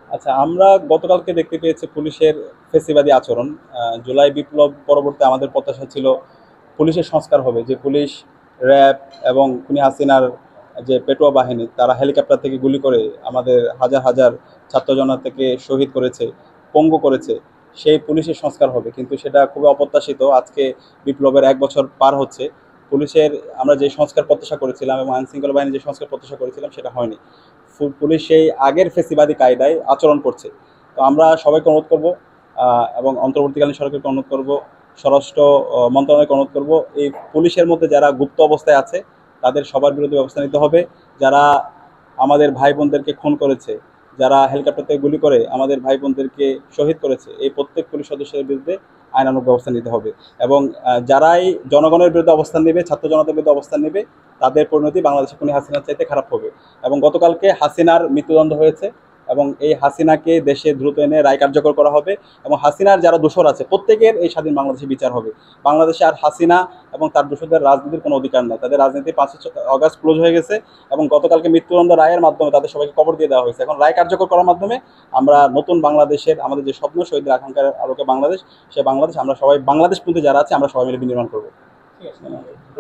আচ্ছা, আমরা গতকালকে দেখতে পেয়েছি পুলিশের ফেসিবাদী আচরণ। জুলাই বিপ্লব পরবর্তী আমাদের প্রত্যাশা ছিল পুলিশের সংস্কার হবে, যে পুলিশ, র্যাব এবং খুনি হাসিনার যে পেটোয়া বাহিনী, তারা হেলিকপ্টার থেকে গুলি করে আমাদের হাজার হাজার ছাত্র জনতাকে শহীদ করেছে, পঙ্গু করেছে, সেই পুলিশের সংস্কার হবে। কিন্তু সেটা খুবই অপ্রত্যাশিত। আজকে বিপ্লবের 1 বছর পার হচ্ছে, পুলিশের আমরা যে সংস্কার প্রত্যাশা করেছিলাম এবং আইনশৃঙ্খলা বাহিনী যে সংস্কার প্রত্যাশা করেছিলাম সেটা হয়নি। পুলিশ সেই আগের ফেসিবাদী কায়দায় আচরণ করছে। তো আমরা সবাইকে অনুরোধ করব, এবং অন্তর্বর্তীকালীন সরকারকে অনুরোধ করব, স্বরাষ্ট্র মন্ত্রণালয়কে অনুরোধ করব, এই পুলিশের মধ্যে যারা গুপ্ত অবস্থায় আছে তাদের সবার বিরুদ্ধে ব্যবস্থা নিতে হবে। যারা আমাদের ভাই বোনদেরকে খুন করেছে, যারা হেলিকপ্টার থেকে গুলি করে আমাদের ভাই বোনদেরকে শহীদ করেছে, এই প্রত্যেক পুলিশ সদস্যের বিরুদ্ধে আইনানুগ ব্যবস্থা নিতে হবে। এবং যারাই জনগণের বিরুদ্ধে অবস্থান নেবে, ছাত্র জনতার বিরুদ্ধে অবস্থান নেবে, তাদের পরিণতি বাংলাদেশে খুনি হাসিনার চাইতে খারাপ হবে। এবং গতকালকে হাসিনার মৃত্যুদণ্ড হয়েছে, এবং এই হাসিনাকে দেশে দ্রুত এনে রায় কার্যকর করা হবে। এবং হাসিনার যারা দোষর আছে প্রত্যেকের এই স্বাধীন বাংলাদেশে বিচার হবে। বাংলাদেশে আর হাসিনা এবং তার দোষরদের রাজনীতির কোনো অধিকার নাই। তাদের রাজনীতি 5 আগস্ট ক্লোজ হয়ে গেছে, এবং গতকালকে মৃত্যুদণ্ড রায়ের মাধ্যমে তাদের সবাইকে কবর দিয়ে দেওয়া হয়েছে। এখন রায় কার্যকর করার মাধ্যমে আমরা নতুন বাংলাদেশের, আমাদের যে স্বপ্ন, শহীদের আকাঙ্ক্ষার আলোকে বাংলাদেশ, সে বাংলাদেশ আমরা সবাই, বাংলাদেশ পন্থী যারা আছে আমরা সবাই মিলে বিনির্মাণ করবো। ঠিক আছে।